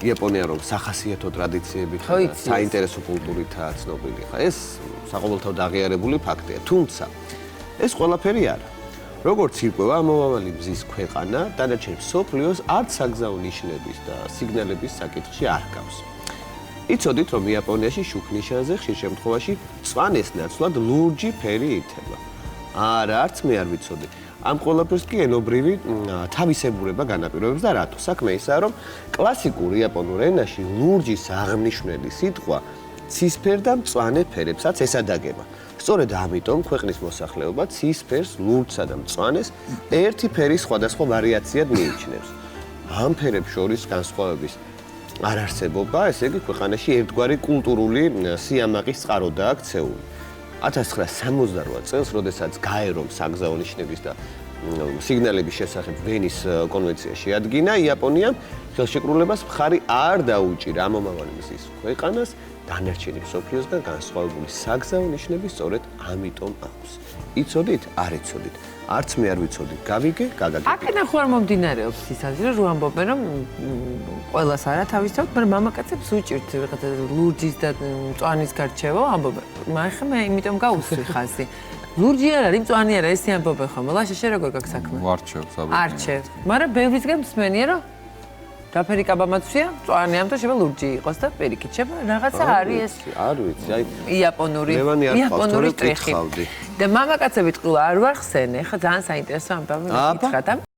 იაპონია რომ სახასიათო ტრადიციებით საინტერესო კულტურითაა ცნობილი ხა ეს საყოველთაოდ აღიარებული ფაქტია თუმცა ეს ყველაფერი არა როგორც ირკვევა ამომავალი მზის ქვეყანა დანარჩენ მსოფლიოს არც საგზაო ნიშნების და სიგნალების საკითხში არ ჰგავს იცოდით რომ იაპონიაში შუქნიშანზე ხშირ შემთხვევაში მწვანეს ნაცვლად ლურჯი ფერი ირთება არა არც მე არ ვიცოდი ამ ყველაფერს კი ენობრივი თავისებურება განაპირობებს და რატო? საქმე ისაა, რომ კლასიკურ იაპონურ ენაში ლურჯის აღნიშნული სიტყვა ცისფერ და მწვანე ფერებსაც ესადაგება. სწორედ ამიტომ ქვეყნის მოსახლეობა ცისფერს, ლურჯსა და მწვანეს ერთი ფერის სხვადასხვა ვარიაციად მიიჩნევს. ამ ფერებს შორის განსხვავების არარსებობა, ესე იგი ქვეყანაში ერთგვარი კულტურული სიამაყის წყაროდაა ქცეული. 1968 წელს, როდესაც გაერომ საგზაო ნიშნების და სიგნალების შესახებ ვენის კონვენცია შეადგინა, იაპონიამ ხელშეკრულებას მხარი არ დაუჭირა ამომავალი მზის ქვეყანას დანარჩენი მსოფლიოსგან განსხვავებული საგზაო ნიშნები სწორედ ამიტომ აქვს. იცოდით? არ იცოდით. არც მე არ ვიცოდი. გავიგე, გაგაგებინე. აქედან ხო არ მომდინარეობს ის აზრი, რომ ამბობენ, რომ ყველას არა თავისთავად, მაგრამ მამაკაცებს უჭირთ რაღაცა ლურჯის და მწვანის გარჩევა, ამბობენ. მაგრამ მე იმიტომ გავუსვი ხაზი. ლურჯი არ არის, მწვანი არ არის, ეს ამბობენ ხოლმე. ლაშა შე როგორ გაქვს საქმე? ვარჩევ, საბოლოოდ. არჩევ. მაგრამ ბევრისგან მსმენია, რომ დაფერი კაბამაცვია, მწვანი ამიტომ შეიძლება ლურჯი იყოს და პირიქით შეიძლება რაღაცა არის ეს. არ ვიცი, აი იაპონური ტრიხი. და მამაკაცები ტყუილ არ ვახსენე, ხა ძალიან საინტერესო ამბავი მითხრა და